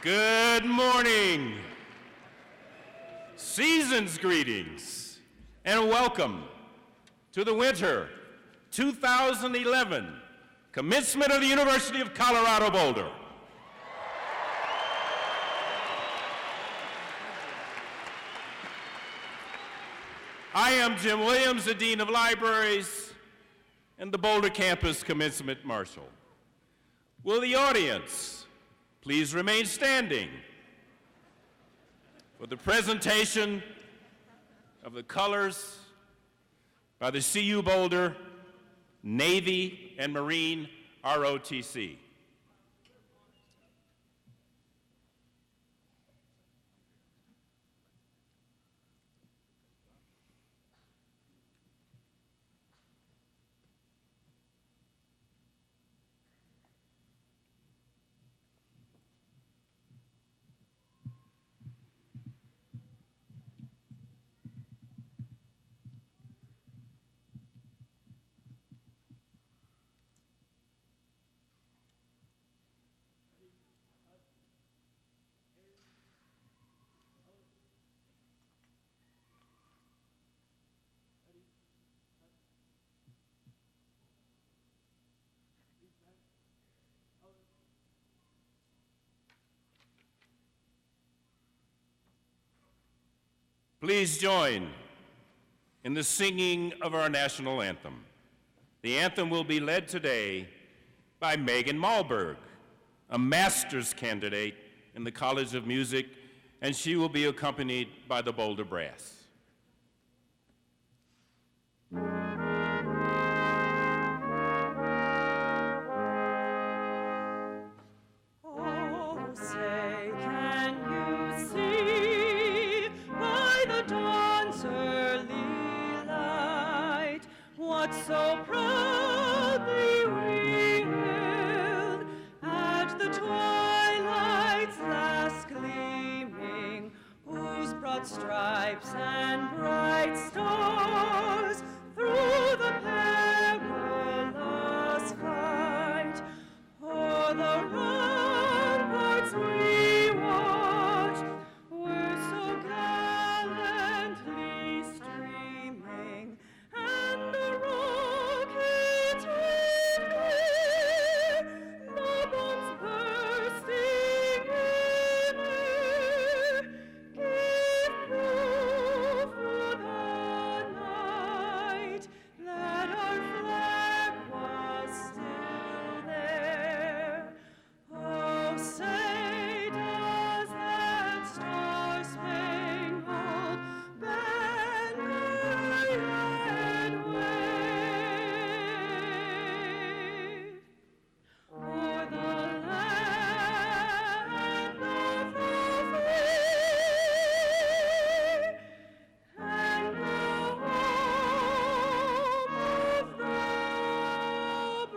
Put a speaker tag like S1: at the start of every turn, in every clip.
S1: Good morning, season's greetings, and welcome to the Winter 2011 Commencement of the University of Colorado Boulder. I am Jim Williams, the Dean of Libraries and the Boulder Campus Commencement Marshal. Will the audience please remain standing for the presentation of the colors by the CU Boulder Navy and Marine ROTC. Please join in the singing of our national anthem. The anthem will be led today by Megan Malberg, a master's candidate in the College of Music, and she will be accompanied by the Boulder Brass.
S2: So proudly we hailed at the twilight's last gleaming, whose broad stripes and bright stars through the perilous fight o'er the ramparts we watched were so gallantly streaming, and the rockets red glare, the bombs bursting in air, gave proof through the night that our flag was still there. Oh, say does that star-spangled banner yet wave o'er the land of the free and the home of the brave.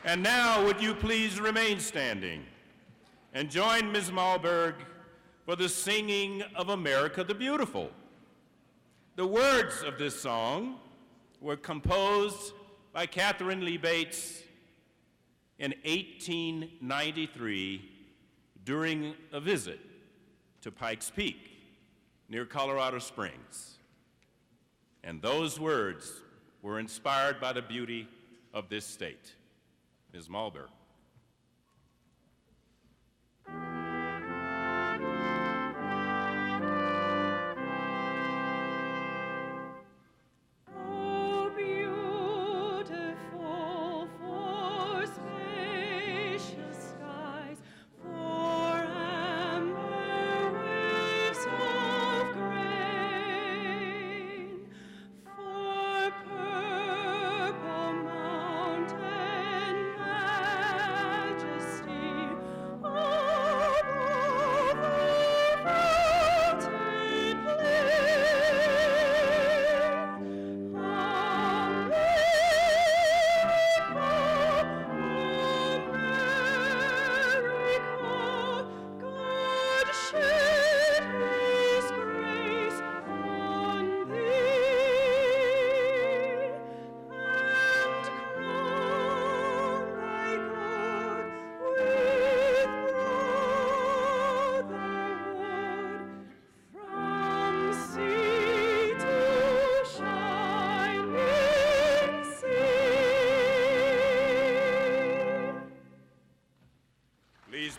S1: And now, would you please remain standing and join Ms. Malberg for the singing of America the Beautiful. The words of this song were composed by Catherine Lee Bates in 1893 during a visit to Pikes Peak near Colorado Springs. And those words were inspired by the beauty of this state. Ms. Malberg.
S2: Oh, beautiful for spacious skies, for amber waves of grain, for purple mountains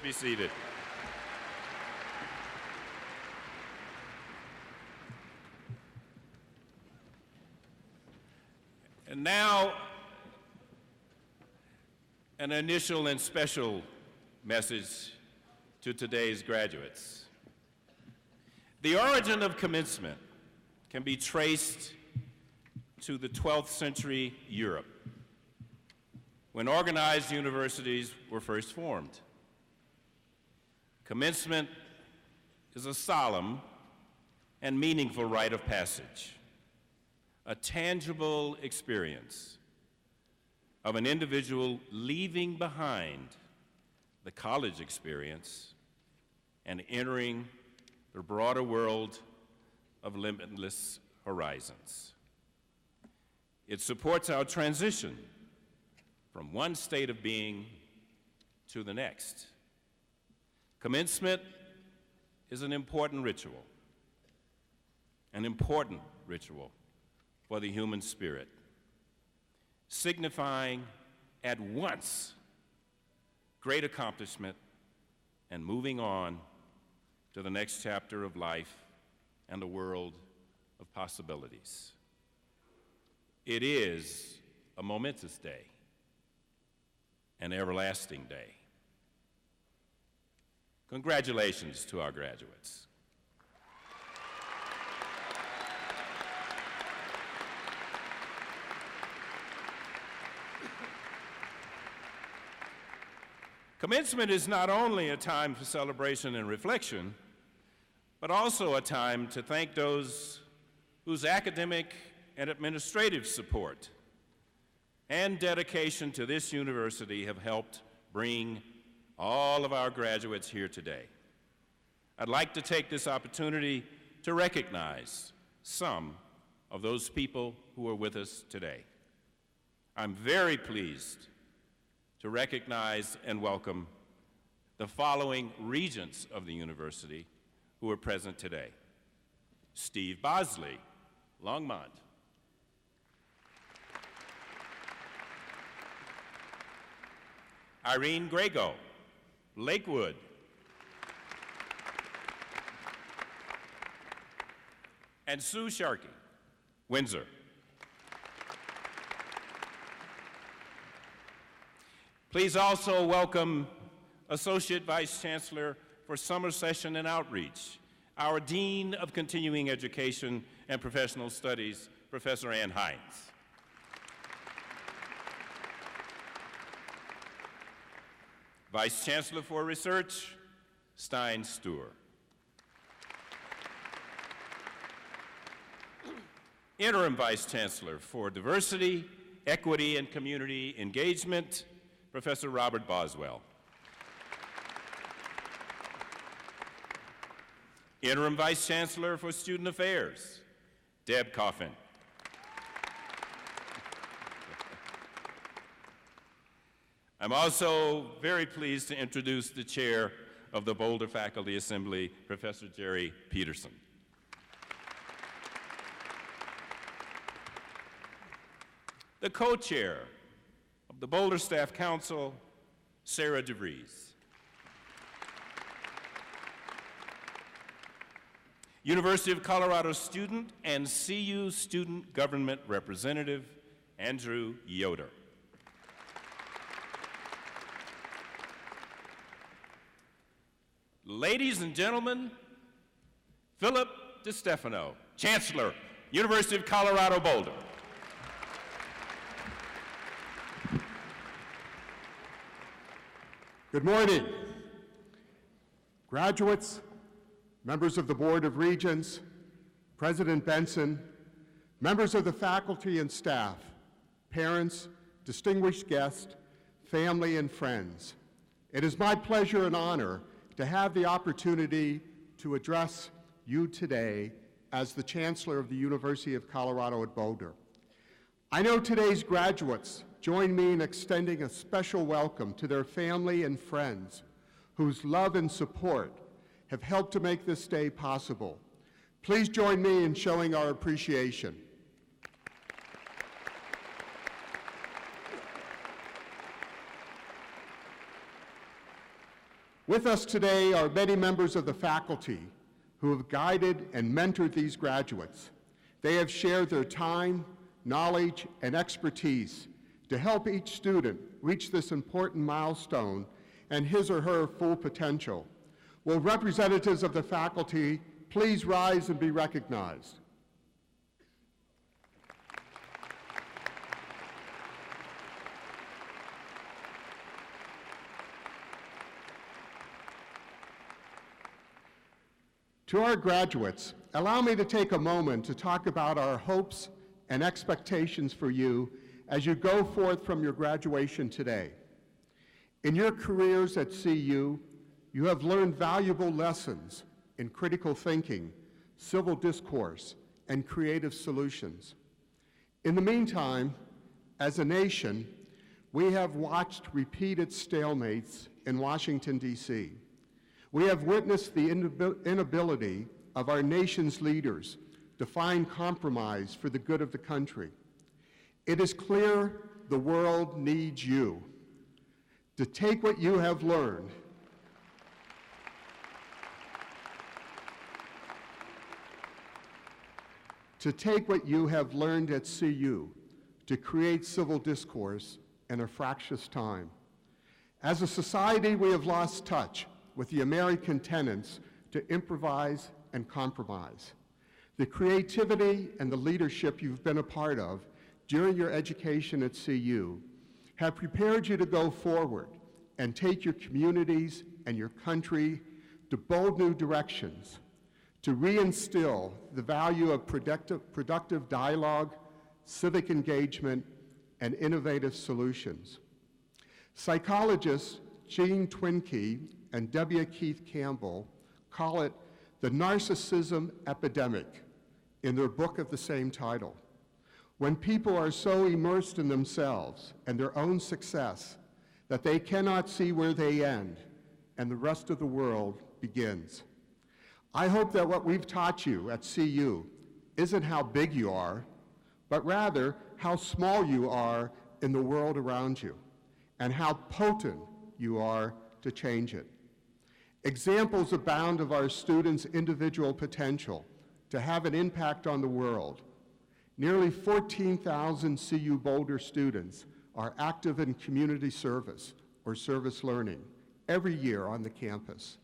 S1: be seated. And now, an initial and special message to today's graduates. The origin of commencement can be traced to the 12th century Europe, when organized universities were first formed. Commencement is a solemn and meaningful rite of passage, a tangible experience of an individual leaving behind the college experience and entering the broader world of limitless horizons. It supports our transition from one state of being to the next. Commencement is an important ritual for the human spirit, signifying at once great accomplishment and moving on to the next chapter of life and the world of possibilities. It is a momentous day, an everlasting day. Congratulations to our graduates. Commencement is not only a time for celebration and reflection, but also a time to thank those whose academic and administrative support and dedication to this university have helped bring all of our graduates here today. I'd like to take this opportunity to recognize some of those people who are with us today. I'm very pleased to recognize and welcome the following regents of the university who are present today. Steve Bosley, Longmont. Irene Grego, Lakewood. And Sue Sharkey, Windsor. Please also welcome Associate Vice Chancellor for Summer Session and Outreach, our Dean of Continuing Education and Professional Studies, Professor Ann Hines. Vice Chancellor for Research, Stein Stuer. Interim Vice Chancellor for Diversity, Equity, and Community Engagement, Professor Robert Boswell. Interim Vice Chancellor for Student Affairs, Deb Coffin. I'm also very pleased to introduce the chair of the Boulder Faculty Assembly, Professor Jerry Peterson. The co-chair of the Boulder Staff Council, Sarah DeVries. University of Colorado student and CU student government representative, Andrew Yoder. Ladies and gentlemen, Philip DeStefano, Chancellor, University of Colorado Boulder.
S3: Good morning. Graduates, members of the Board of Regents, President Benson, members of the faculty and staff, parents, distinguished guests, family, and friends. It is my pleasure and honor to have the opportunity to address you today as the Chancellor of the University of Colorado at Boulder. I know today's graduates join me in extending a special welcome to their family and friends whose love and support have helped to make this day possible. Please join me in showing our appreciation. With us today are many members of the faculty who have guided and mentored these graduates. They have shared their time, knowledge, and expertise to help each student reach this important milestone and his or her full potential. Will representatives of the faculty please rise and be recognized? To our graduates, allow me to take a moment to talk about our hopes and expectations for you as you go forth from your graduation today. In your careers at CU, you have learned valuable lessons in critical thinking, civil discourse, and creative solutions. In the meantime, as a nation, we have watched repeated stalemates in Washington, D.C. We have witnessed the inability of our nation's leaders to find compromise for the good of the country. It is clear the world needs you to take what you have learned at CU to create civil discourse in a fractious time. As a society, we have lost touch with the American tenets to improvise and compromise. The creativity and the leadership you've been a part of during your education at CU have prepared you to go forward and take your communities and your country to bold new directions, to reinstill the value of productive dialogue, civic engagement, and innovative solutions. Psychologists Jean Twinkie and W. Keith Campbell call it the narcissism epidemic in their book of the same title. When people are so immersed in themselves and their own success that they cannot see where they end and the rest of the world begins. I hope that what we've taught you at CU isn't how big you are, but rather how small you are in the world around you and how potent you are to change it. Examples abound of our students' individual potential to have an impact on the world. Nearly 14,000 CU Boulder students are active in community service or service learning every year on the campus.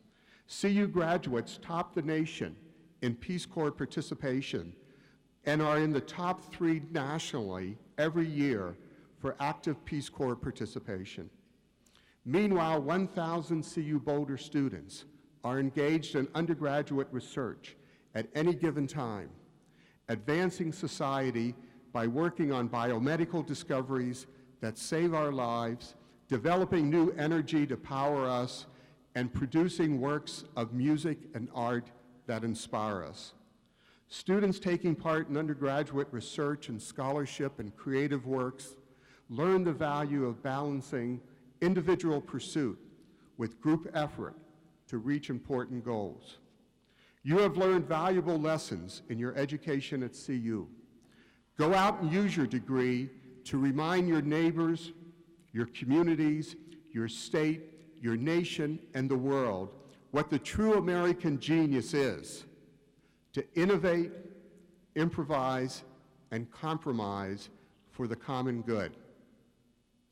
S3: CU graduates top the nation in Peace Corps participation and are in the top 3 nationally every year for active Peace Corps participation. Meanwhile, 1,000 CU Boulder students are engaged in undergraduate research at any given time, advancing society by working on biomedical discoveries that save our lives, developing new energy to power us, and producing works of music and art that inspire us. Students taking part in undergraduate research and scholarship and creative works learn the value of balancing individual pursuit with group effort to reach important goals. You have learned valuable lessons in your education at CU. Go out and use your degree to remind your neighbors, your communities, your state, your nation, and the world what the true American genius is: to innovate, improvise, and compromise for the common good.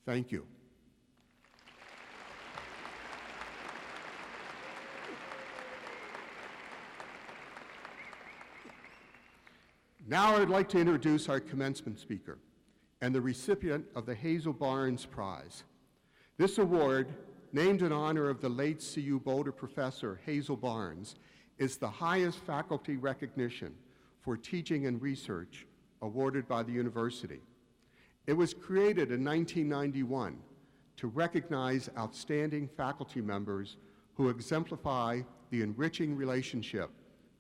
S3: Thank you. Now I'd like to introduce our commencement speaker and the recipient of the Hazel Barnes Prize. This award, named in honor of the late CU Boulder professor Hazel Barnes, is the highest faculty recognition for teaching and research awarded by the university. It was created in 1991 to recognize outstanding faculty members who exemplify the enriching relationship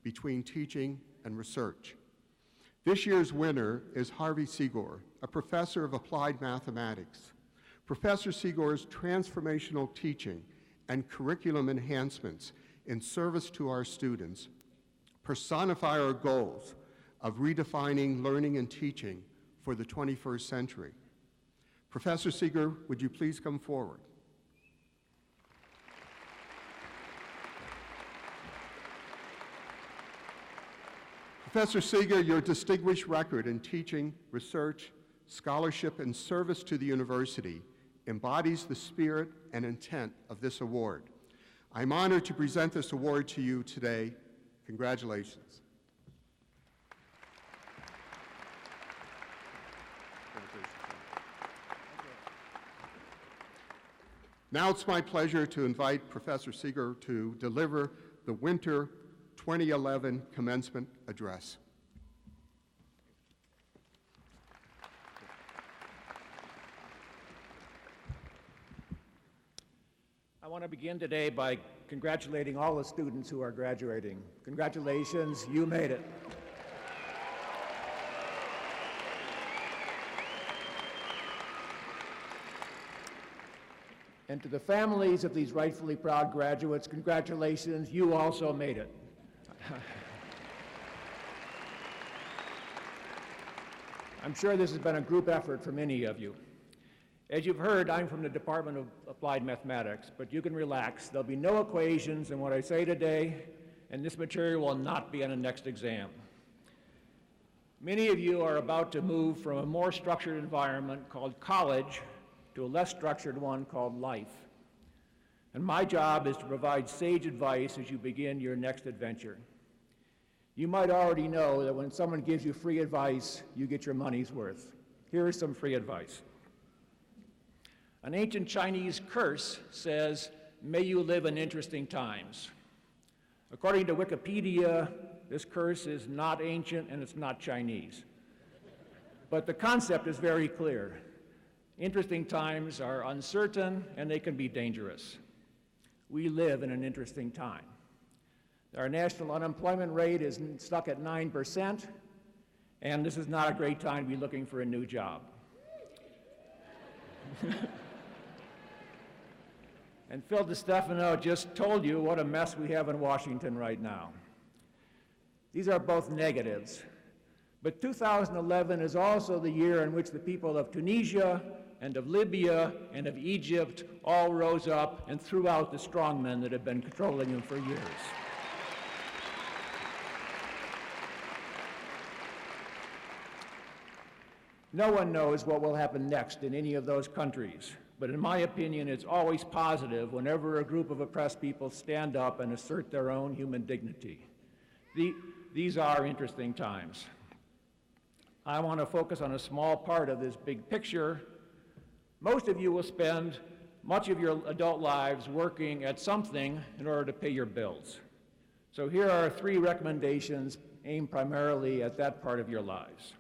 S3: between teaching and research. This year's winner is Harvey Seagore, a professor of applied mathematics. Professor Seagore's transformational teaching and curriculum enhancements in service to our students personify our goals of redefining learning and teaching for the 21st century. Professor Seagore, would you please come forward? Professor Seeger, your distinguished record in teaching, research, scholarship, and service to the university embodies the spirit and intent of this award. I'm honored to present this award to you today. Congratulations. Now it's my pleasure to invite Professor Seeger to deliver the Winter 2011 Commencement Address.
S4: I want to begin today by congratulating all the students who are graduating. Congratulations, you made it. And to the families of these rightfully proud graduates, congratulations, you also made it. I'm sure this has been a group effort for many of you. As you've heard, I'm from the Department of Applied Mathematics, but you can relax. There'll be no equations in what I say today, and this material will not be on the next exam. Many of you are about to move from a more structured environment called college to a less structured one called life. And my job is to provide sage advice as you begin your next adventure. You might already know that when someone gives you free advice, you get your money's worth. Here is some free advice. An ancient Chinese curse says, "May you live in interesting times." According to Wikipedia, this curse is not ancient and it's not Chinese. But the concept is very clear. Interesting times are uncertain and they can be dangerous. We live in an interesting time. Our national unemployment rate is stuck at 9%, and this is not a great time to be looking for a new job. And Phil DeStefano just told you what a mess we have in Washington right now. These are both negatives. But 2011 is also the year in which the people of Tunisia and of Libya and of Egypt all rose up and threw out the strongmen that have been controlling them for years. No one knows what will happen next in any of those countries, but in my opinion, it's always positive whenever a group of oppressed people stand up and assert their own human dignity. These are interesting times. I want to focus on a small part of this big picture. Most of you will spend much of your adult lives working at something in order to pay your bills. So here are 3 recommendations aimed primarily at that part of your lives.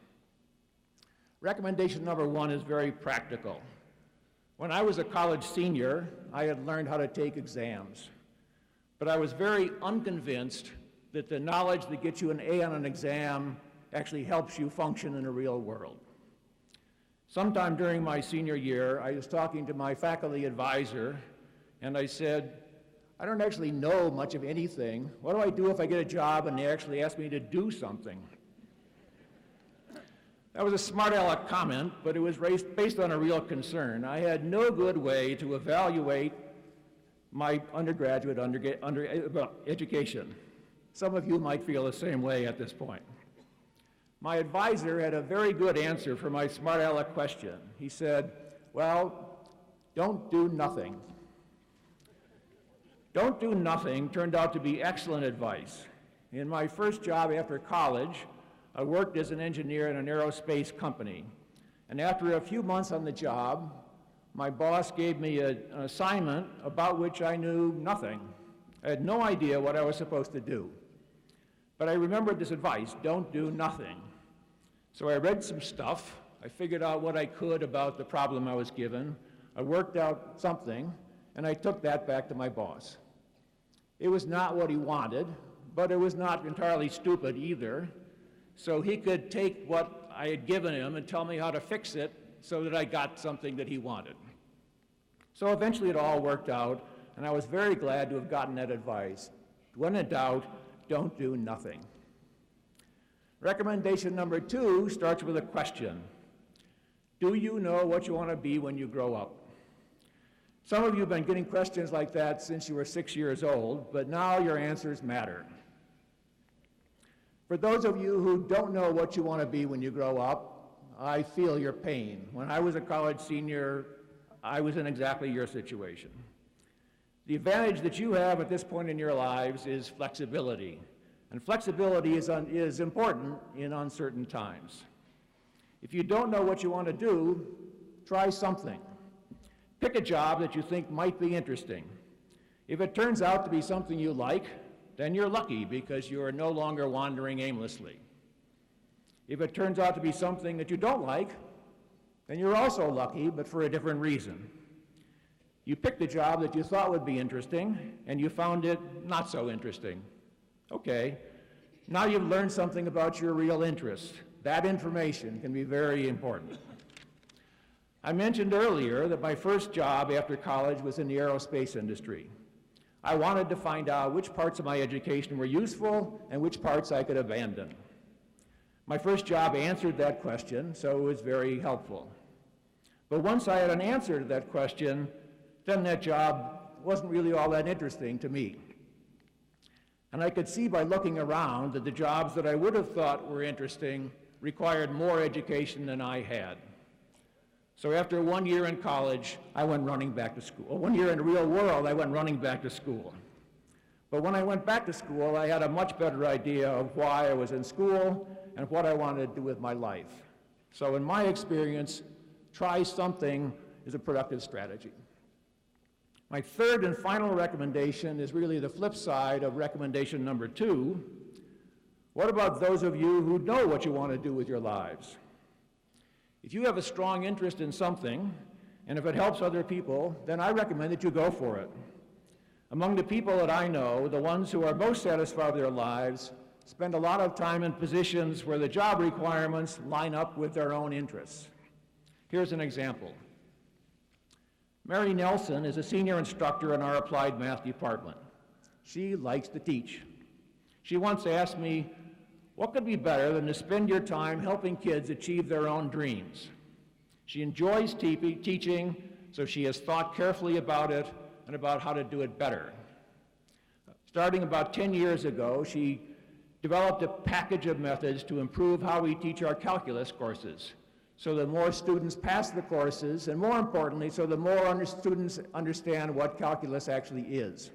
S4: Recommendation number 1 is very practical. When I was a college senior, I had learned how to take exams. But I was very unconvinced that the knowledge that gets you an A on an exam actually helps you function in the real world. Sometime during my senior year, I was talking to my faculty advisor, and I said, "I don't actually know much of anything. What do I do if I get a job and they actually ask me to do something?" That was a smart aleck comment, but it was based on a real concern. I had no good way to evaluate my undergraduate education. Some of you might feel the same way at this point. My advisor had a very good answer for my smart aleck question. He said, "Well, don't do nothing." Don't do nothing turned out to be excellent advice. In my first job after college, I worked as an engineer in an aerospace company. And after a few months on the job, my boss gave me an assignment about which I knew nothing. I had no idea what I was supposed to do. But I remembered this advice, don't do nothing. So I read some stuff. I figured out what I could about the problem I was given. I worked out something, and I took that back to my boss. It was not what he wanted, but it was not entirely stupid either. So he could take what I had given him and tell me how to fix it so that I got something that he wanted. So eventually it all worked out, and I was very glad to have gotten that advice. When in doubt, don't do nothing. Recommendation number 2 starts with a question. Do you know what you want to be when you grow up? Some of you have been getting questions like that since you were 6 years old, but now your answers matter. For those of you who don't know what you want to be when you grow up, I feel your pain. When I was a college senior, I was in exactly your situation. The advantage that you have at this point in your lives is flexibility. And flexibility is important in uncertain times. If you don't know what you want to do, try something. Pick a job that you think might be interesting. If it turns out to be something you like, then you're lucky because you are no longer wandering aimlessly. If it turns out to be something that you don't like, then you're also lucky, but for a different reason. You picked a job that you thought would be interesting, and you found it not so interesting. Okay, now you've learned something about your real interest. That information can be very important. I mentioned earlier that my first job after college was in the aerospace industry. I wanted to find out which parts of my education were useful and which parts I could abandon. My first job answered that question, so it was very helpful. But once I had an answer to that question, then that job wasn't really all that interesting to me. And I could see by looking around that the jobs that I would have thought were interesting required more education than I had. So after 1 year in college, I went running back to school. 1 year in the real world, I went running back to school. But when I went back to school, I had a much better idea of why I was in school and what I wanted to do with my life. So in my experience, try something is a productive strategy. My third and final recommendation is really the flip side of recommendation number 2. What about those of you who know what you want to do with your lives? If you have a strong interest in something, and if it helps other people, then I recommend that you go for it. Among the people that I know, the ones who are most satisfied with their lives spend a lot of time in positions where the job requirements line up with their own interests. Here's an example. Mary Nelson is a senior instructor in our applied math department. She likes to teach. She once asked me, what could be better than to spend your time helping kids achieve their own dreams? She enjoys teaching, so she has thought carefully about it and about how to do it better. Starting about 10 years ago, she developed a package of methods to improve how we teach our calculus courses, so that more students pass the courses, and more importantly, so that more students understand what calculus actually is.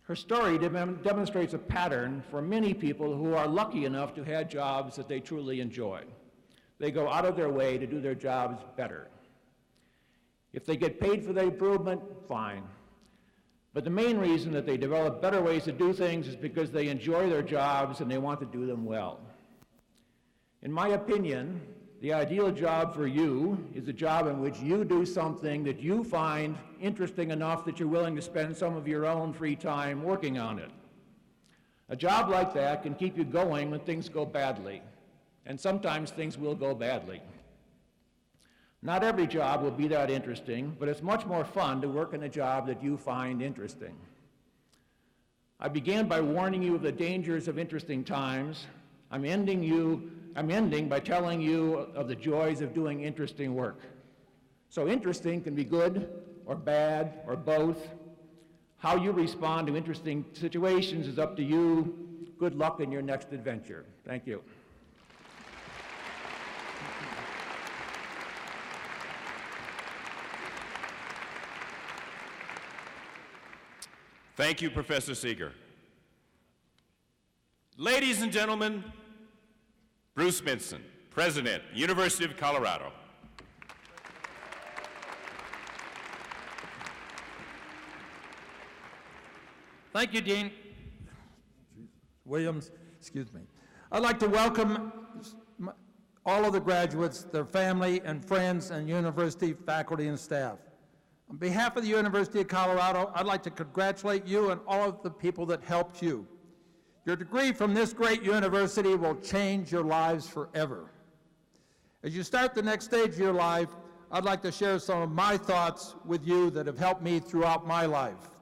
S4: Her story demonstrates a pattern for many people who are lucky enough to have jobs that they truly enjoy. They go out of their way to do their jobs better. If they get paid for the improvement, fine. But the main reason that they develop better ways to do things is because they enjoy their jobs and they want to do them well. In my opinion, the ideal job for you is a job in which you do something that you find interesting enough that you're willing to spend some of your own free time working on it. A job like that can keep you going when things go badly, and sometimes things will go badly. Not every job will be that interesting, but it's much more fun to work in a job that you find interesting. I began by warning you of the dangers of interesting times. I'm ending by telling you of the joys of doing interesting work. So interesting can be good or bad or both. How you respond to interesting situations is up to you. Good luck in your next adventure. Thank you.
S1: Thank you, Professor Seeger. Ladies and gentlemen, Bruce Minson, President, University of Colorado.
S5: Thank you, Dean Williams. Excuse me. I'd like to welcome all of the graduates, their family and friends, and university faculty and staff. On behalf of the University of Colorado, I'd like to congratulate you and all of the people that helped you. Your degree from this great university will change your lives forever. As you start the next stage of your life, I'd like to share some of my thoughts with you that have helped me throughout my life.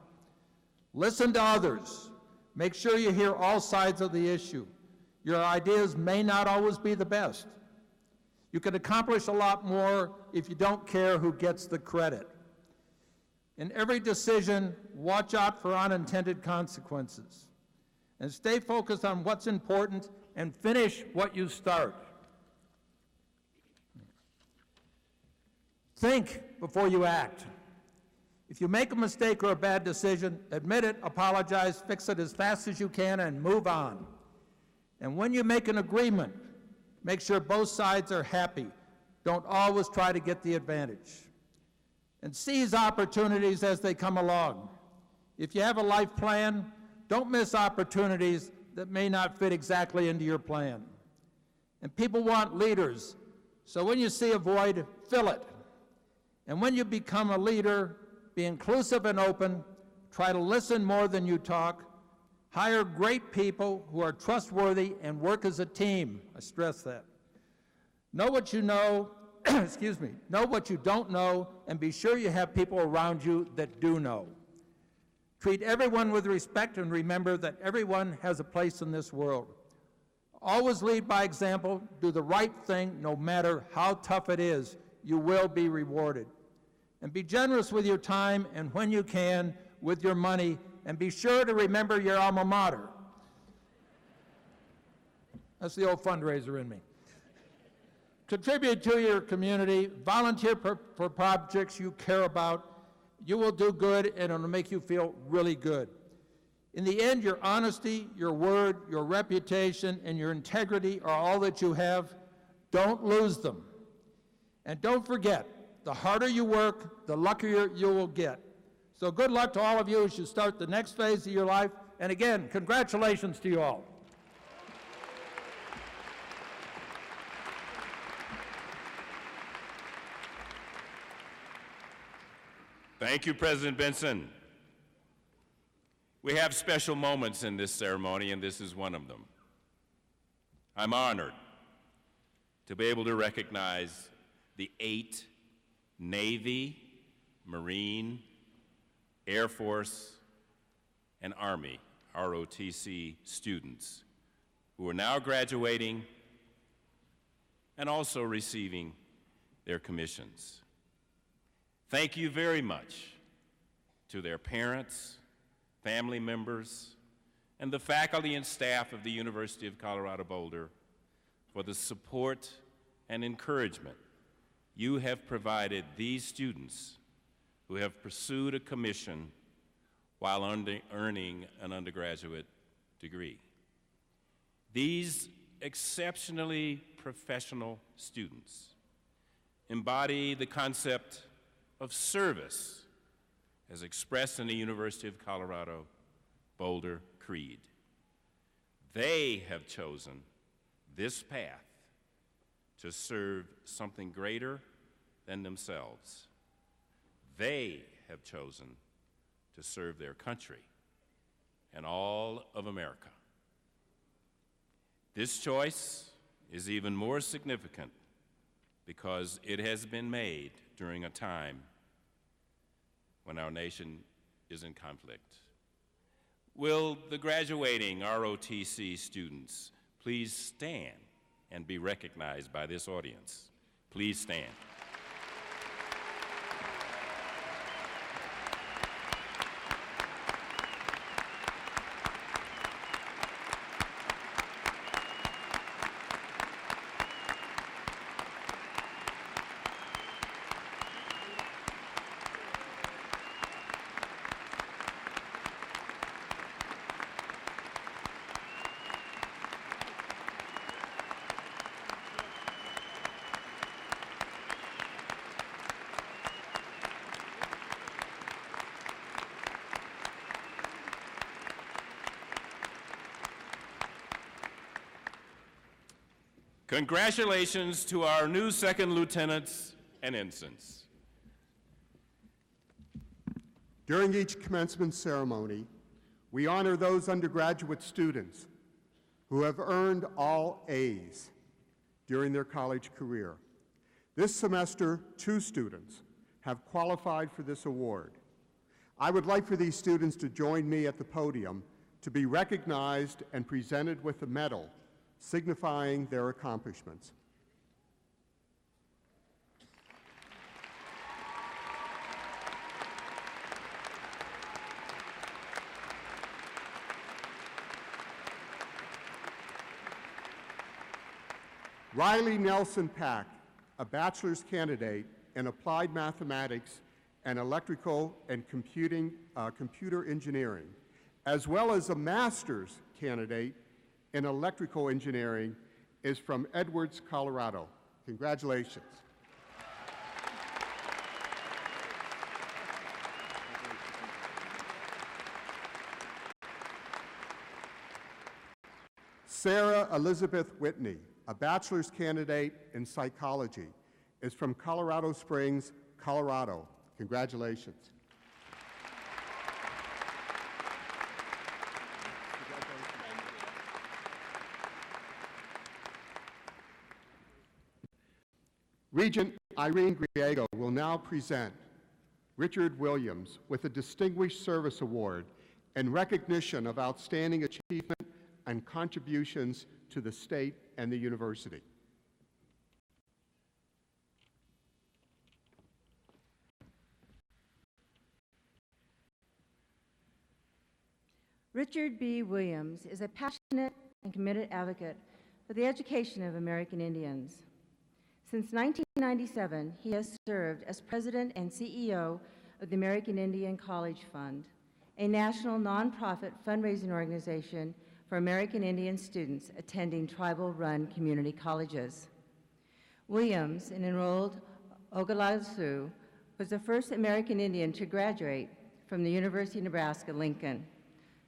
S5: Listen to others. Make sure you hear all sides of the issue. Your ideas may not always be the best. You can accomplish a lot more if you don't care who gets the credit. In every decision, watch out for unintended consequences. and stay focused on what's important and finish what you start. Think before you act. If you make a mistake or a bad decision, admit it, apologize, fix it as fast as you can, and move on. And when you make an agreement, make sure both sides are happy. Don't always try to get the advantage. And seize opportunities as they come along. If you have a life plan, don't miss opportunities that may not fit exactly into your plan. And people want leaders, so when you see a void, fill it. And when you become a leader, be inclusive and open, try to listen more than you talk, hire great people who are trustworthy, and work as a team. I stress that. Know what you know, excuse me, know what you don't know, and be sure you have people around you that do know. Treat everyone with respect and remember that everyone has a place in this world. Always lead by example, do the right thing no matter how tough it is. You will be rewarded. And be generous with your time and when you can, with your money, and be sure to remember your alma mater. That's the old fundraiser in me. Contribute to your community, volunteer for projects you care about. You will do good and it'll make you feel really good. In the end, your honesty, your word, your reputation, and your integrity are all that you have. Don't lose them. And don't forget, the harder you work, the luckier you will get. So good luck to all of you as you start the next phase of your life. And again, congratulations to you all.
S1: Thank you, President Benson. We have special moments in this ceremony, and this is one of them. I'm honored to be able to recognize the 8 Navy, Marine, Air Force, and Army, ROTC students who are now graduating and also receiving their commissions. Thank you very much to their parents, family members, and the faculty and staff of the University of Colorado Boulder for the support and encouragement you have provided these students who have pursued a commission while earning an undergraduate degree. These exceptionally professional students embody the concept of service as expressed in the University of Colorado Boulder Creed. They have chosen this path to serve something greater than themselves. They have chosen to serve their country and all of America. This choice is even more significant because it has been made during a time when our nation is in conflict. Will the graduating ROTC students please stand and be recognized by this audience? Please stand. Congratulations to our new second lieutenants and ensigns.
S3: During each commencement ceremony, we honor those undergraduate students who have earned all A's during their college career. This semester, 2 students have qualified for this award. I would like for these students to join me at the podium to be recognized and presented with a medal signifying their accomplishments. Riley Nelson Pack, a bachelor's candidate in applied mathematics and electrical and computer engineering, as well as a master's candidate in electrical engineering, is from Edwards, Colorado. Congratulations. Sarah Elizabeth Whitney, a bachelor's candidate in psychology, is from Colorado Springs, Colorado. Congratulations. Regent Irene Griego will now present Richard Williams with a Distinguished Service Award in recognition of outstanding achievement and contributions to the state and the university.
S6: Richard B. Williams is a passionate and committed advocate for the education of American Indians. Since 1997, he has served as president and CEO of the American Indian College Fund, a national nonprofit fundraising organization for American Indian students attending tribal-run community colleges. Williams, an enrolled Oglala Sioux, was the first American Indian to graduate from the University of Nebraska-Lincoln.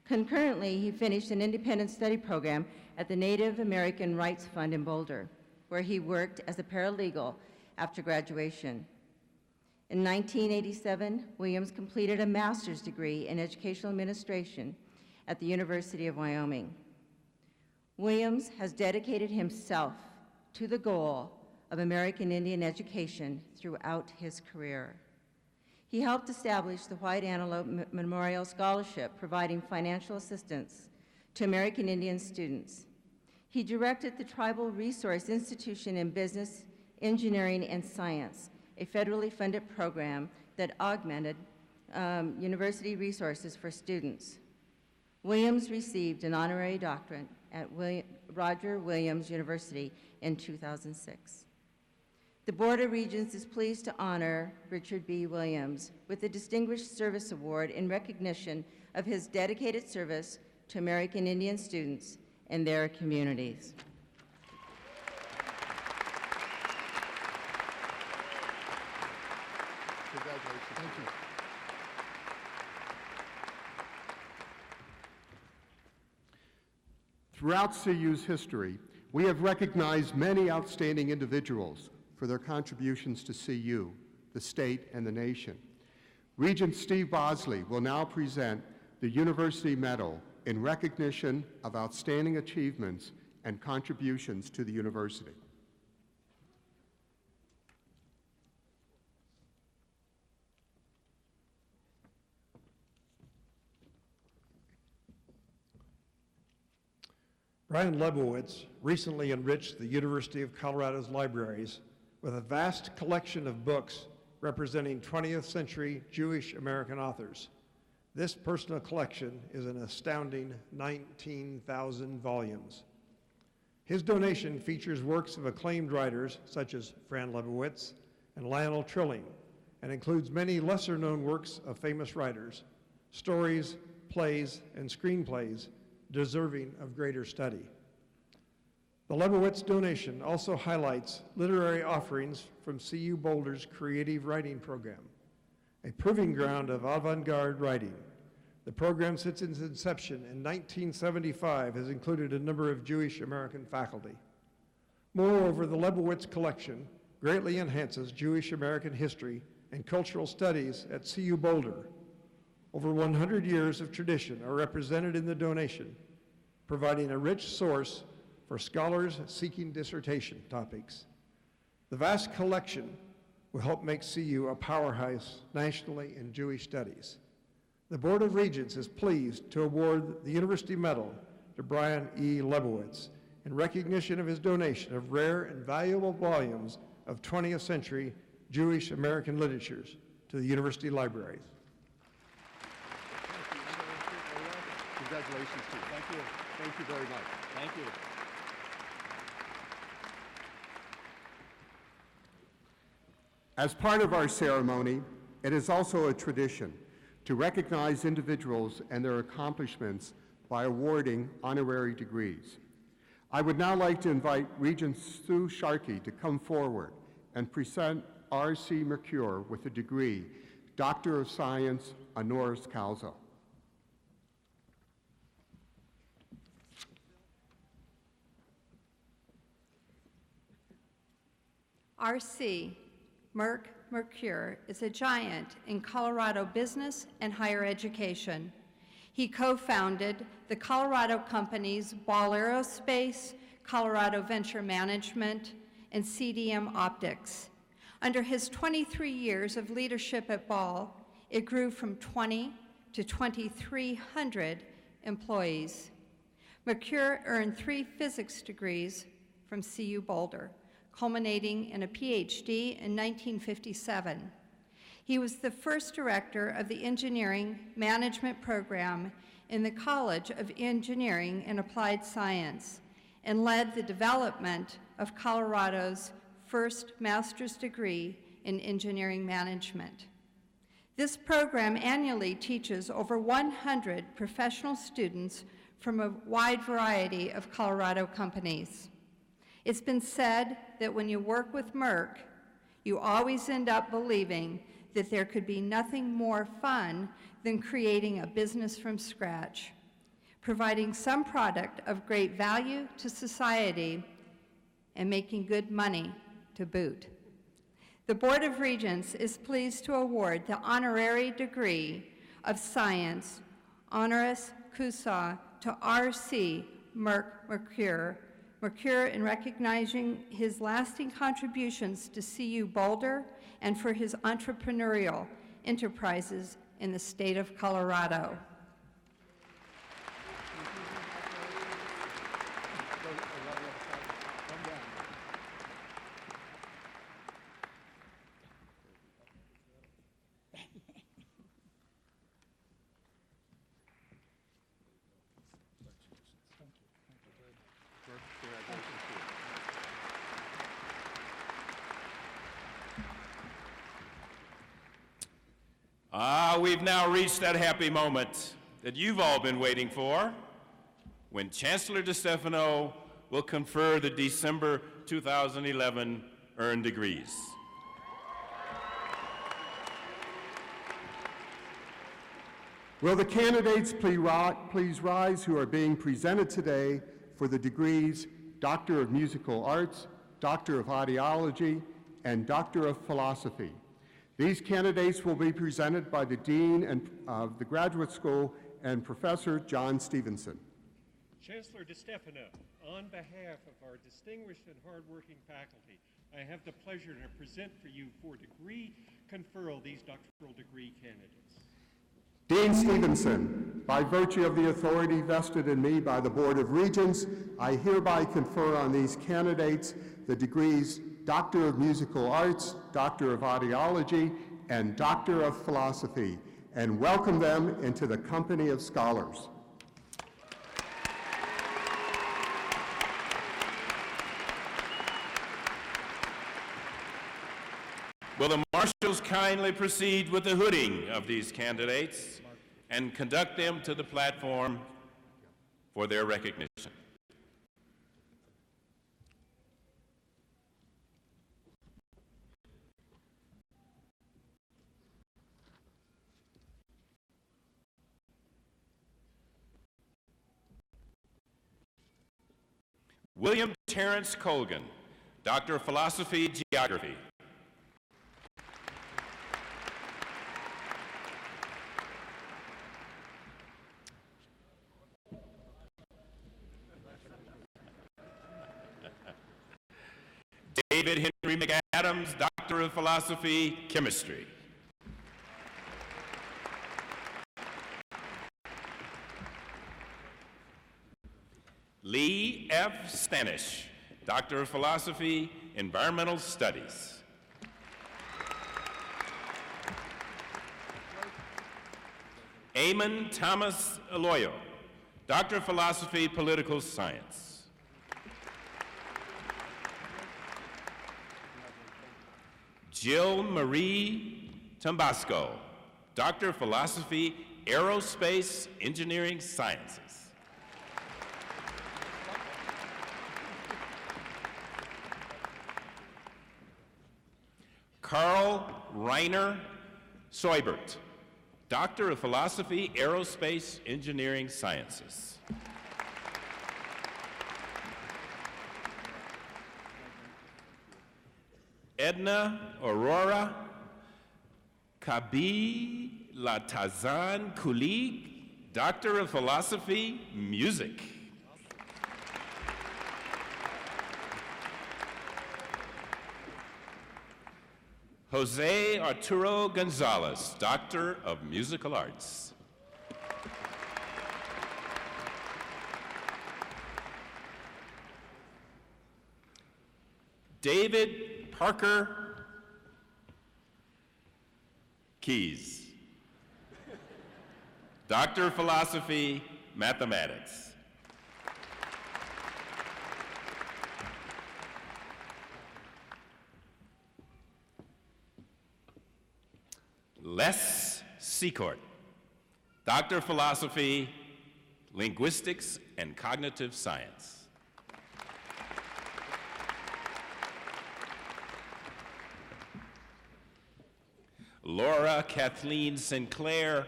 S6: Concurrently, he finished an independent study program at the Native American Rights Fund in Boulder, where he worked as a paralegal after graduation. In 1987, Williams completed a master's degree in educational administration at the University of Wyoming. Williams has dedicated himself to the goal of American Indian education throughout his career. He helped establish the White Antelope Memorial Scholarship, providing financial assistance to American Indian students. He directed the Tribal Resource Institution in Business, Engineering, and Science, a federally funded program that augmented university resources for students. Williams received an honorary doctorate at Roger Williams University in 2006. The Board of Regents is pleased to honor Richard B. Williams with the Distinguished Service Award in recognition of his dedicated service to American Indian students and their communities.
S3: Congratulations. Thank you. Throughout CU's history, we have recognized many outstanding individuals for their contributions to CU, the state, and the nation. Regent Steve Bosley will now present the University Medal in recognition of outstanding achievements and contributions to the university.
S7: Brian Lebowitz recently enriched the University of Colorado's libraries with a vast collection of books representing 20th century Jewish American authors. This personal collection is an astounding 19,000 volumes. His donation features works of acclaimed writers such as Fran Lebowitz and Lionel Trilling, and includes many lesser-known works of famous writers, stories, plays, and screenplays deserving of greater study. The Lebowitz donation also highlights literary offerings from CU Boulder's Creative Writing Program, a proving ground of avant-garde writing. The program, since its inception in 1975, has included a number of Jewish American faculty. Moreover, the Lebowitz collection greatly enhances Jewish American history and cultural studies at CU Boulder. Over 100 years of tradition are represented in the donation, providing a rich source for scholars seeking dissertation topics. The vast collection will help make CU a powerhouse nationally in Jewish studies. The Board of Regents is pleased to award the University Medal to Brian E. Lebowitz in recognition of his donation of rare and valuable volumes of 20th century Jewish American literatures to the university libraries.
S3: Congratulations to you. Thank you. Thank you very much.
S1: Thank you.
S3: As part of our ceremony, it is also a tradition to recognize individuals and their accomplishments by awarding honorary degrees. I would now like to invite Regent Sue Sharkey to come forward and present R.C. Mercure with the degree Doctor of Science honoris causa.
S8: R.C. Mercure is a giant in Colorado business and higher education. He co-founded the Colorado companies Ball Aerospace, Colorado Venture Management, and CDM Optics. Under his 23 years of leadership at Ball, it grew from 20 to 2,300 employees. Mercure earned 3 physics degrees from CU Boulder, culminating in a PhD in 1957. He was the first director of the Engineering Management Program in the College of Engineering and Applied Science and led the development of Colorado's first master's degree in engineering management. This program annually teaches over 100 professional students from a wide variety of Colorado companies. It's been said that when you work with Merck, you always end up believing that there could be nothing more fun than creating a business from scratch, providing some product of great value to society, and making good money to boot. The Board of Regents is pleased to award the honorary degree of Science honoris causa to R.C. Mercure in recognizing his lasting contributions to CU Boulder and for his entrepreneurial enterprises in the state of Colorado.
S1: We've now reached that happy moment that you've all been waiting for, when Chancellor DeStefano will confer the December 2011 earned degrees.
S3: Will the candidates please rise who are being presented today for the degrees Doctor of Musical Arts, Doctor of Audiology, and Doctor of Philosophy. These candidates will be presented by the Dean of the Graduate School and Professor John Stevenson.
S9: Chancellor DeStefano, on behalf of our distinguished and hardworking faculty, I have the pleasure to present for you for degree conferral these doctoral degree candidates.
S3: Dean Stevenson, by virtue of the authority vested in me by the Board of Regents, I hereby confer on these candidates the degrees Doctor of Musical Arts, Doctor of Audiology, and Doctor of Philosophy, and welcome them into the company of scholars.
S1: Will the marshals kindly proceed with the hooding of these candidates and conduct them to the platform for their recognition? William Terrence Colgan, Doctor of Philosophy, Geography. David Henry McAdams, Doctor of Philosophy, Chemistry. Lee F. Stanish, Doctor of Philosophy, Environmental Studies. Eamon Thomas Aloyo, Doctor of Philosophy, Political Science. Jill Marie Tambasco, Doctor of Philosophy, Aerospace Engineering Sciences. Carl Reiner Seubert, Doctor of Philosophy, Aerospace Engineering Sciences. Edna Aurora Kabi-Latazan Kulig, Doctor of Philosophy, Music. Jose Arturo Gonzalez, Doctor of Musical Arts. David Parker Keys, Doctor of Philosophy, Mathematics. Les Secord, Doctor of Philosophy, Linguistics and Cognitive Science. Laura Kathleen Sinclair,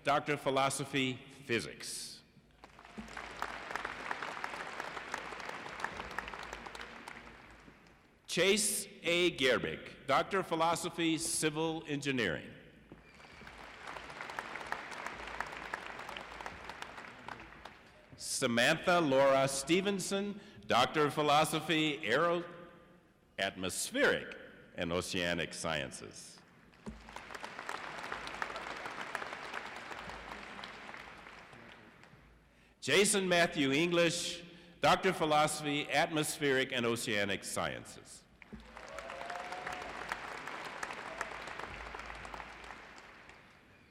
S1: Doctor of Philosophy, Physics. Chase A. Gerbig, Doctor of Philosophy, Civil Engineering. Samantha Laura Stevenson, Doctor of Philosophy, Atmospheric and Oceanic Sciences. Jason Matthew English, Doctor of Philosophy, Atmospheric and Oceanic Sciences.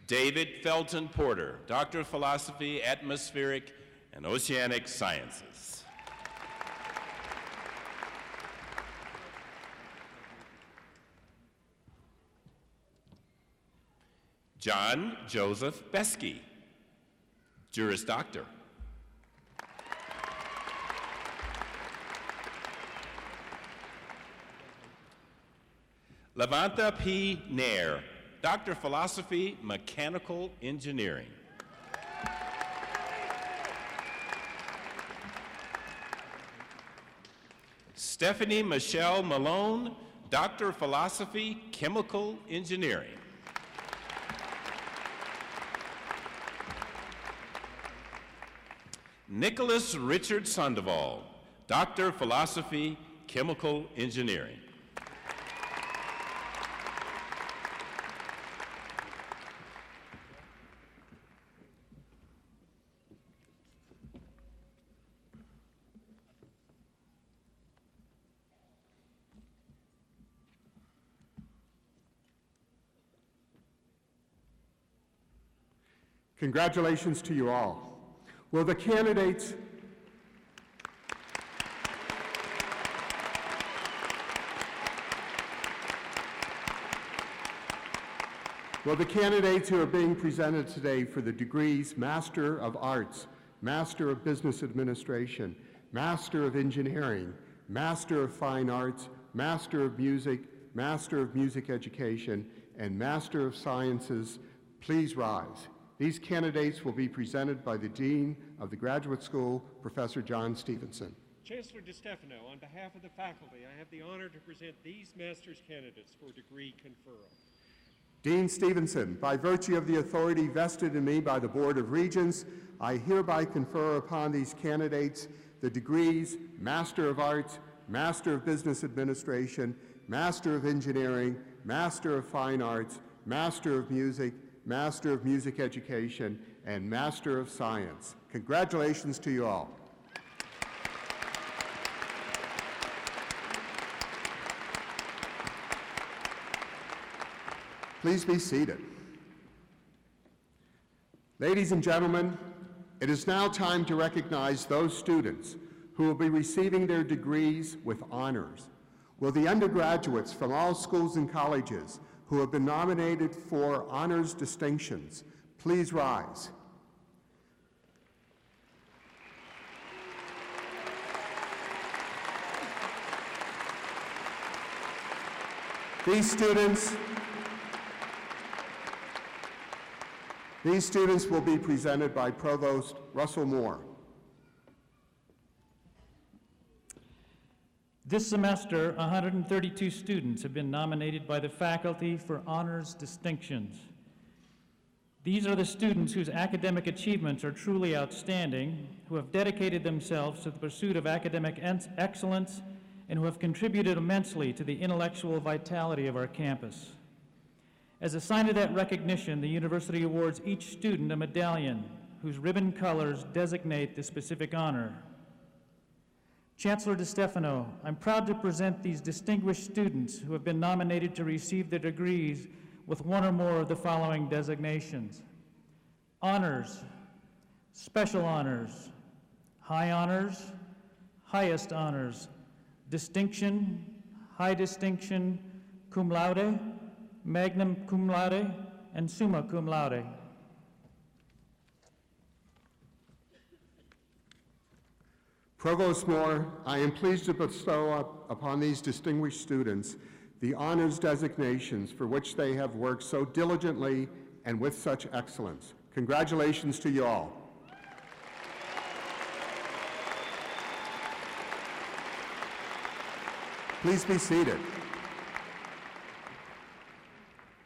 S1: David Felton Porter, Doctor of Philosophy, Atmospheric and Oceanic Sciences. John Joseph Beskey, Juris Doctor. Levanta P. Nair, Doctor of Philosophy, Mechanical Engineering. Stephanie Michelle Malone, Doctor of Philosophy, Chemical Engineering. Nicholas Richard Sandoval, Doctor of Philosophy, Chemical Engineering.
S3: Congratulations to you all. Will the candidates who are being presented today for the degrees Master of Arts, Master of Business Administration, Master of Engineering, Master of Fine Arts, Master of Music Education, and Master of Sciences, please rise. These candidates will be presented by the Dean of the Graduate School, Professor John Stevenson.
S9: Chancellor DeStefano, on behalf of the faculty, I have the honor to present these master's candidates for degree conferral.
S3: Dean Stevenson, by virtue of the authority vested in me by the Board of Regents, I hereby confer upon these candidates the degrees Master of Arts, Master of Business Administration, Master of Engineering, Master of Fine Arts, Master of Music Education, and Master of Science. Congratulations to you all. Please be seated. Ladies and gentlemen, it is now time to recognize those students who will be receiving their degrees with honors. Will the undergraduates from all schools and colleges who have been nominated for honors distinctions please rise? These students will be presented by Provost Russell Moore.
S10: This semester, 132 students have been nominated by the faculty for honors distinctions. These are the students whose academic achievements are truly outstanding, who have dedicated themselves to the pursuit of academic excellence, and who have contributed immensely to the intellectual vitality of our campus. As a sign of that recognition, the university awards each student a medallion whose ribbon colors designate the specific honor. Chancellor DeStefano, I'm proud to present these distinguished students who have been nominated to receive their degrees with one or more of the following designations: honors, special honors, high honors, highest honors, distinction, high distinction, cum laude, magnum cum laude, and summa cum laude.
S3: Provost Moore, I am pleased to bestow upon these distinguished students the honors designations for which they have worked so diligently and with such excellence. Congratulations to you all. Please be seated.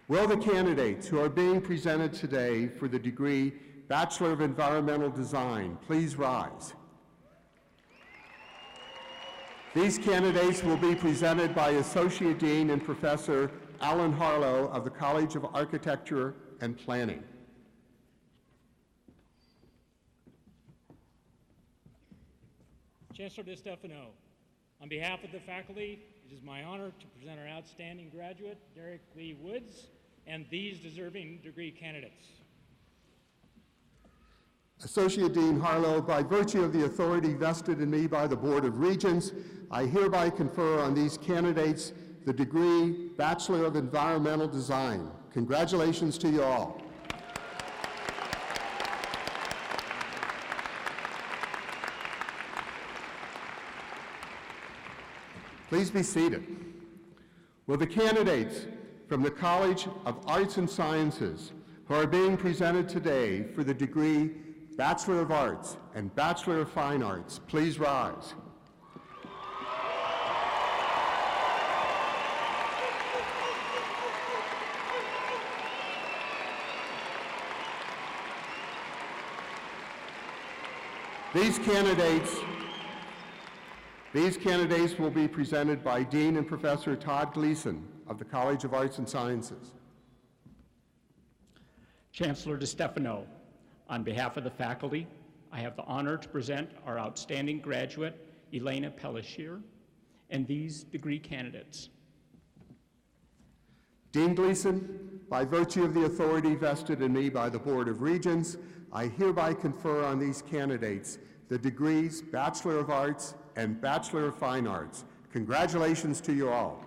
S3: Will the candidates who are being presented today for the degree Bachelor of Environmental Design please rise? These candidates will be presented by Associate Dean and Professor Alan Harlow of the College of Architecture and Planning.
S11: Chancellor DeStefano, on behalf of the faculty, it is my honor to present our outstanding graduate, Derek Lee Woods, and these deserving degree candidates.
S3: Associate Dean Harlow, by virtue of the authority vested in me by the Board of Regents, I hereby confer on these candidates the degree Bachelor of Environmental Design. Congratulations to you all. Please be seated. Will the candidates from the College of Arts and Sciences who are being presented today for the degree Bachelor of Arts and Bachelor of Fine Arts please rise? These candidates will be presented by Dean and Professor Todd Gleason of the College of Arts and Sciences.
S12: Chancellor DeStefano, on behalf of the faculty, I have the honor to present our outstanding graduate, Elena Pellissier, and these degree candidates.
S3: Dean Gleason, by virtue of the authority vested in me by the Board of Regents, I hereby confer on these candidates the degrees Bachelor of Arts and Bachelor of Fine Arts. Congratulations to you all.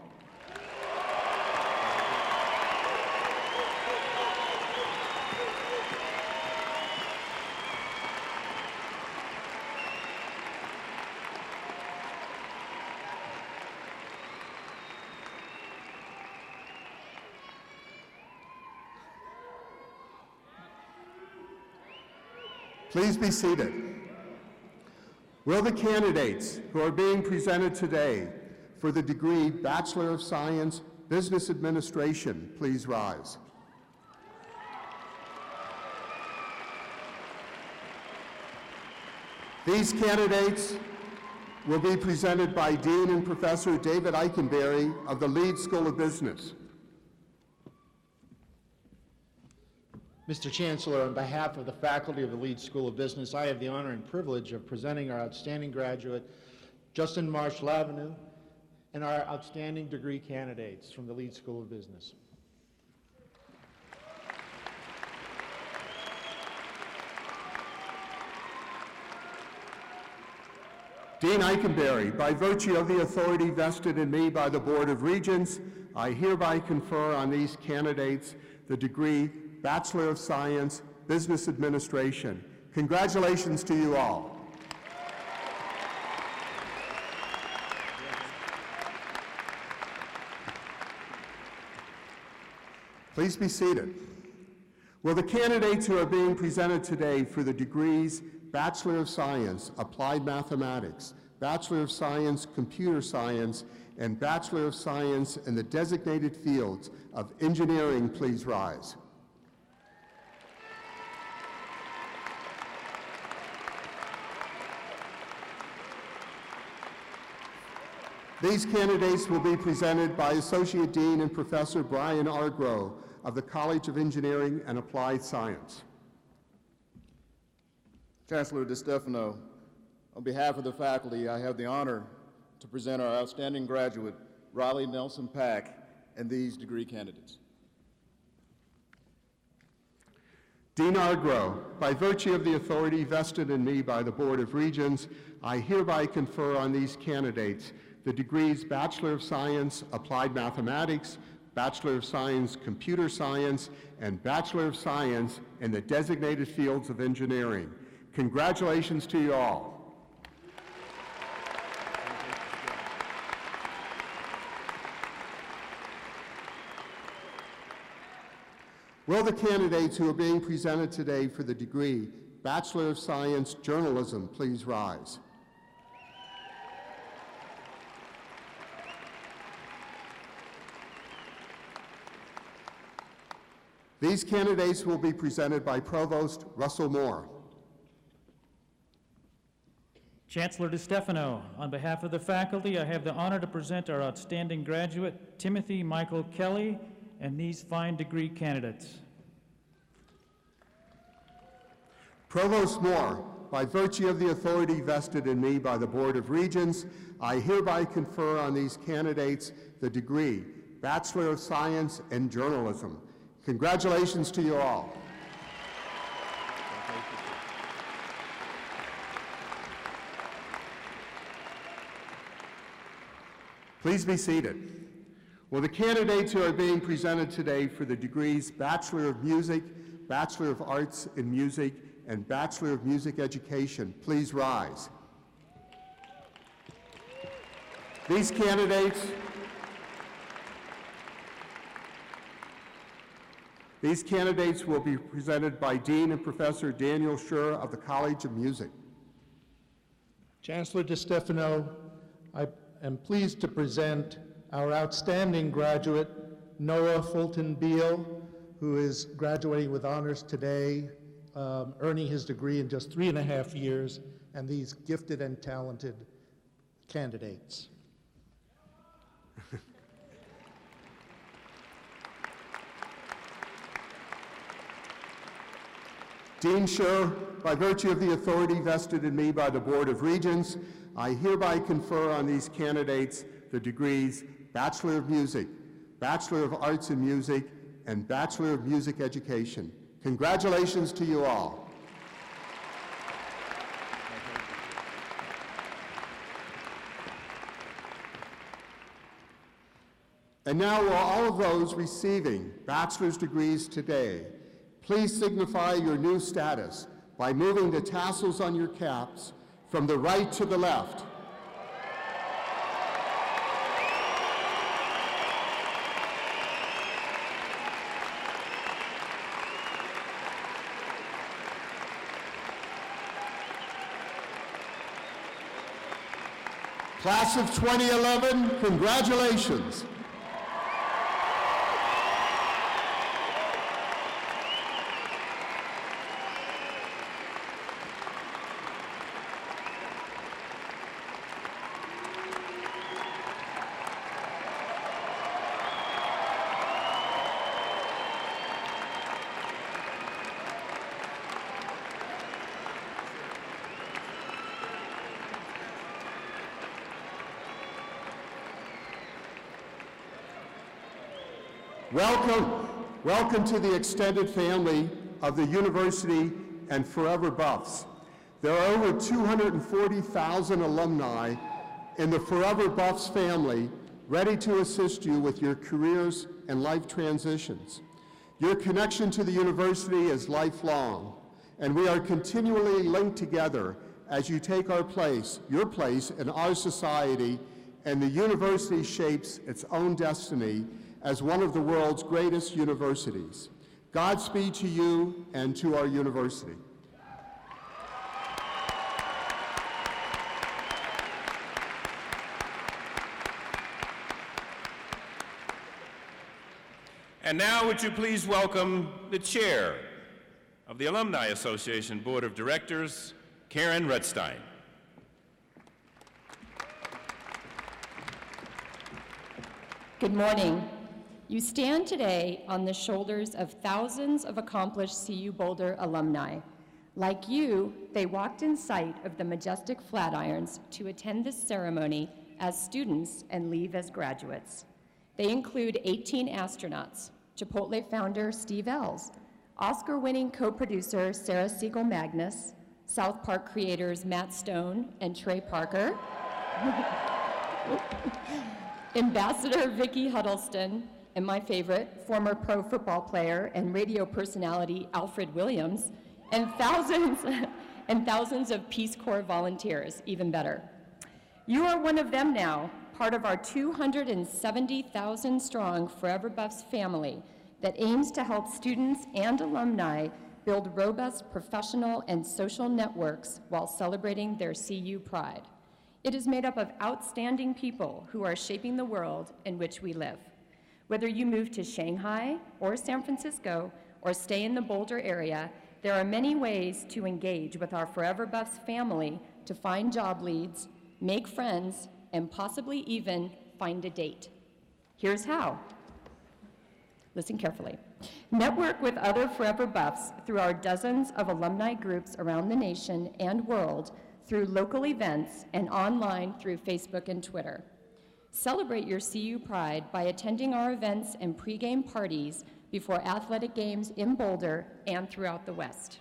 S3: Please be seated. Will the candidates who are being presented today for the degree Bachelor of Science, Business Administration please rise? These candidates will be presented by Dean and Professor David Eikenberry of the Leeds School of Business.
S13: Mr. Chancellor, on behalf of the faculty of the Leeds School of Business, I have the honor and privilege of presenting our outstanding graduate, Justin Marsh-Lavenue, and our outstanding degree candidates from the Leeds School of Business.
S3: Dean Eikenberry, by virtue of the authority vested in me by the Board of Regents, I hereby confer on these candidates the degree Bachelor of Science, Business Administration. Congratulations to you all. Please be seated. Will the candidates who are being presented today for the degrees Bachelor of Science, Applied Mathematics, Bachelor of Science, Computer Science, and Bachelor of Science in the designated fields of engineering please rise? These candidates will be presented by Associate Dean and Professor Brian Argro of the College of Engineering and Applied Science.
S14: Chancellor DeStefano, on behalf of the faculty, I have the honor to present our outstanding graduate, Riley Nelson Pack, and these degree candidates.
S3: Dean Argro, by virtue of the authority vested in me by the Board of Regents, I hereby confer on these candidates the degrees Bachelor of Science, Applied Mathematics, Bachelor of Science, Computer Science, and Bachelor of Science in the designated fields of engineering. Congratulations to you all. Will the candidates who are being presented today for the degree Bachelor of Science, Journalism please rise? These candidates will be presented by Provost Russell Moore.
S10: Chancellor DeStefano, on behalf of the faculty, I have the honor to present our outstanding graduate, Timothy Michael Kelly, and these fine degree candidates.
S3: Provost Moore, by virtue of the authority vested in me by the Board of Regents, I hereby confer on these candidates the degree Bachelor of Science in Journalism. Congratulations to you all. Please be seated. Will the candidates who are being presented today for the degrees Bachelor of Music, Bachelor of Arts in Music, and Bachelor of Music Education please rise? These candidates will be presented by Dean and Professor Daniel Schur of the College of Music.
S13: Chancellor DeStefano, I am pleased to present our outstanding graduate, Noah Fulton Beal, who is graduating with honors today, earning his degree in just 3.5 years, and these gifted and talented candidates.
S3: Dean Schur, by virtue of the authority vested in me by the Board of Regents, I hereby confer on these candidates the degrees Bachelor of Music, Bachelor of Arts in Music, and Bachelor of Music Education. Congratulations to you all. And now will all of those receiving bachelor's degrees today please signify your new status by moving the tassels on your caps from the right to the left. Class of 2011, congratulations. Welcome to the extended family of the university and forever Buffs. There are over 240,000 alumni in the Forever Buffs family ready to assist you with your careers and life transitions. Your connection to the university is lifelong, and we are continually linked together as you take your place in our society, and the university shapes its own destiny as one of the world's greatest universities. Godspeed to you and to our university.
S1: And now would you please welcome the chair of the Alumni Association Board of Directors, Karen Rutstein.
S15: Good morning. You stand today on the shoulders of thousands of accomplished CU Boulder alumni. Like you, they walked in sight of the majestic Flatirons to attend this ceremony as students and leave as graduates. They include 18 astronauts, Chipotle founder Steve Ells, Oscar-winning co-producer Sarah Siegel Magnus, South Park creators Matt Stone and Trey Parker, Ambassador Vicki Huddleston, and my favorite, former pro football player and radio personality Alfred Williams, and thousands of Peace Corps volunteers, even better. You are one of them now, part of our 270,000 strong Forever Buffs family that aims to help students and alumni build robust professional and social networks while celebrating their CU pride. It is made up of outstanding people who are shaping the world in which we live. Whether you move to Shanghai or San Francisco or stay in the Boulder area, there are many ways to engage with our Forever Buffs family to find job leads, make friends, and possibly even find a date. Here's how. Listen carefully. Network with other Forever Buffs through our dozens of alumni groups around the nation and world, through local events, and online through Facebook and Twitter. Celebrate your CU pride by attending our events and pregame parties before athletic games in Boulder and throughout the West.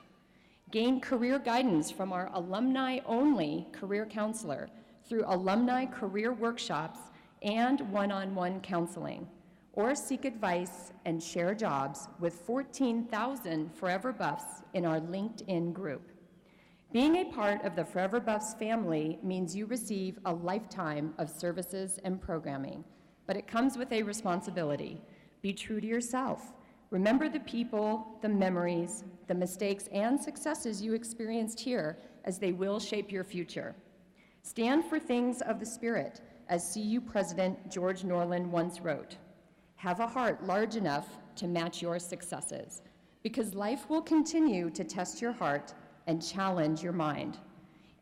S15: Gain career guidance from our alumni-only career counselor through alumni career workshops and one-on-one counseling, or seek advice and share jobs with 14,000 Forever Buffs in our LinkedIn group. Being a part of the Forever Buffs family means you receive a lifetime of services and programming, but it comes with a responsibility. Be true to yourself. Remember the people, the memories, the mistakes, and successes you experienced here, as they will shape your future. Stand for things of the spirit, as CU President George Norland once wrote. Have a heart large enough to match your successes, because life will continue to test your heart and challenge your mind.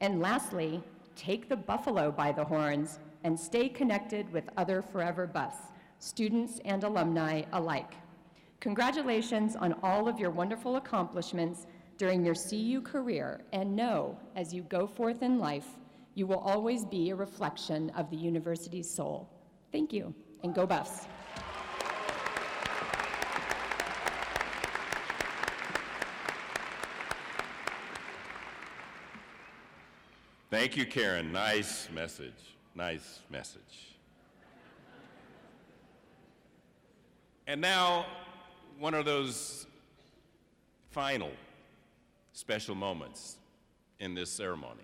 S15: And lastly, take the buffalo by the horns and stay connected with other Forever Buffs, students and alumni alike. Congratulations on all of your wonderful accomplishments during your CU career, and know, as you go forth in life, you will always be a reflection of the university's soul. Thank you, and go Buffs.
S1: Thank you, Karen. Nice message. Nice message. And now, one of those final special moments in this ceremony.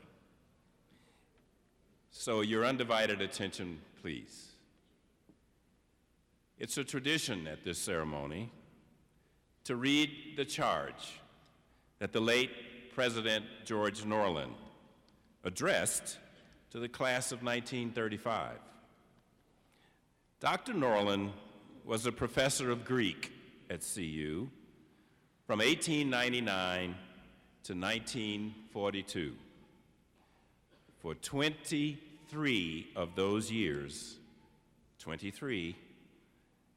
S1: So your undivided attention, please. It's a tradition at this ceremony to read the charge that the late President George Norland addressed to the class of 1935. Dr. Norland was a professor of Greek at CU from 1899 to 1942. For 23 of those years, 23,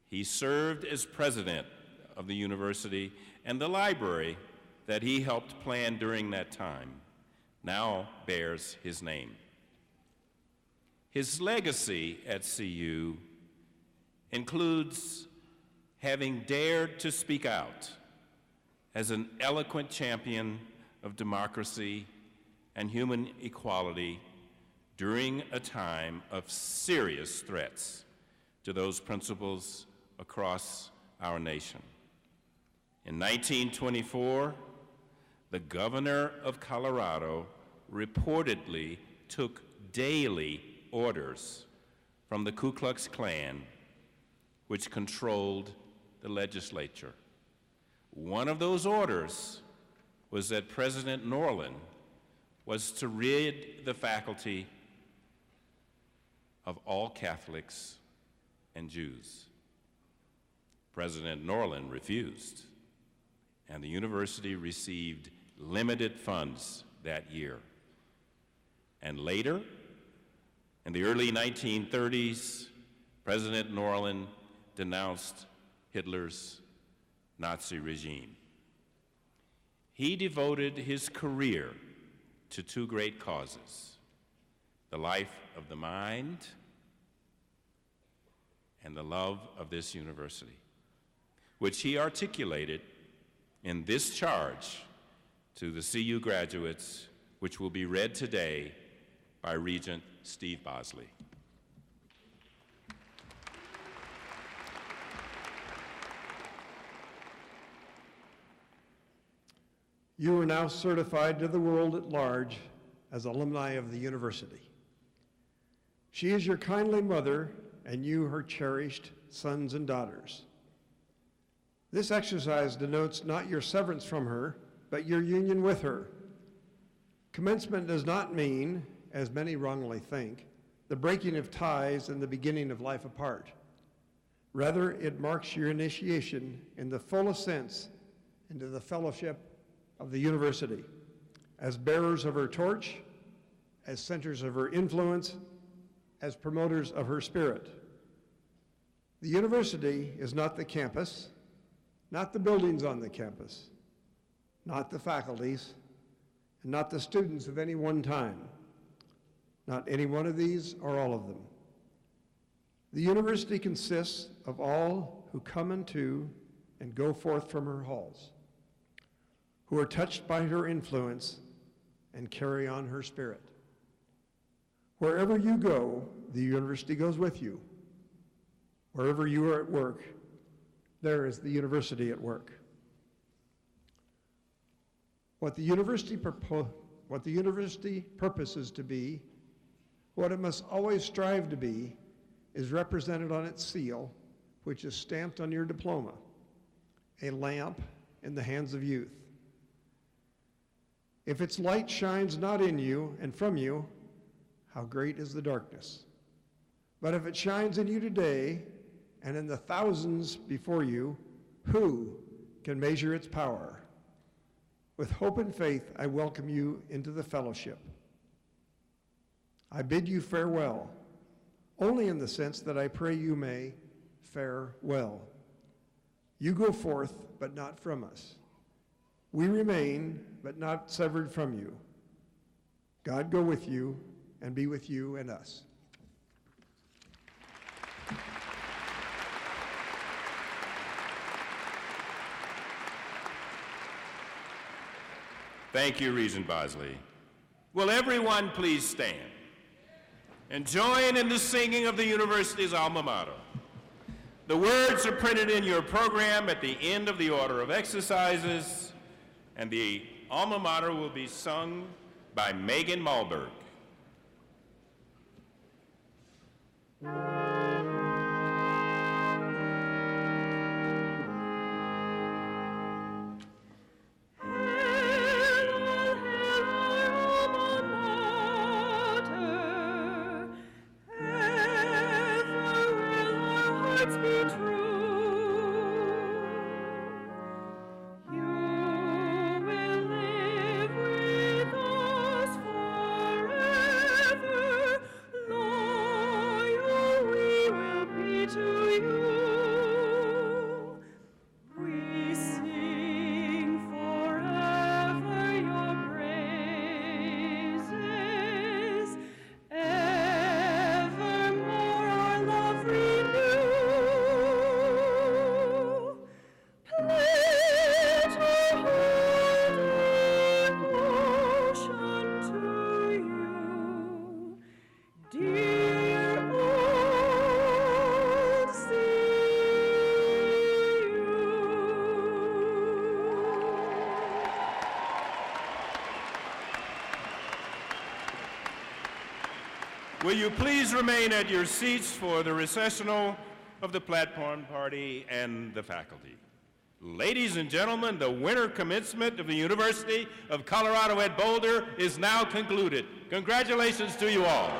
S1: he served as president of the university, and the library that he helped plan during that time now bears his name. His legacy at CU includes having dared to speak out as an eloquent champion of democracy and human equality during a time of serious threats to those principles across our nation. In 1924, the governor of Colorado reportedly took daily orders from the Ku Klux Klan, which controlled the legislature. One of those orders was that President Norlin was to rid the faculty of all Catholics and Jews. President Norlin refused, and the university received limited funds that year. And later, in the early 1930s, President Norlin denounced Hitler's Nazi regime. He devoted his career to two great causes: the life of the mind and the love of this university, which he articulated in this charge to the CU graduates, which will be read today by Regent Steve Bosley.
S7: You are now certified to the world at large as alumni of the university. She is your kindly mother, and you her cherished sons and daughters. This exercise denotes not your severance from her, but your union with her. Commencement does not mean, as many wrongly think, the breaking of ties and the beginning of life apart. Rather, it marks your initiation in the fullest sense into the fellowship of the university, as bearers of her torch, as centers of her influence, as promoters of her spirit. The university is not the campus, not the buildings on the campus, not the faculties, and not the students of any one time, not any one of these or all of them. The university consists of all who come into and go forth from her halls, who are touched by her influence and carry on her spirit. Wherever you go, the university goes with you. Wherever you are at work, there is the university at work. What the university purposes to be, what it must always strive to be, is represented on its seal, which is stamped on your diploma, a lamp in the hands of youth. If its light shines not in you and from you, how great is the darkness. But if it shines in you today and in the thousands before you, who can measure its power? With hope and faith, I welcome you into the fellowship. I bid you farewell, only in the sense that I pray you may fare well. You go forth, but not from us. We remain, but not severed from you. God go with you and be with you and us.
S1: Thank you, Regent Bosley. Will everyone please stand and join in the singing of the university's alma mater? The words are printed in your program at the end of the order of exercises, and the alma mater will be sung by Megan Malberg.
S2: You will live with us forever.
S1: Will you please remain at your seats for the recessional of the platform party and the faculty. Ladies and gentlemen, the winter commencement of the University of Colorado at Boulder is now concluded. Congratulations to you all.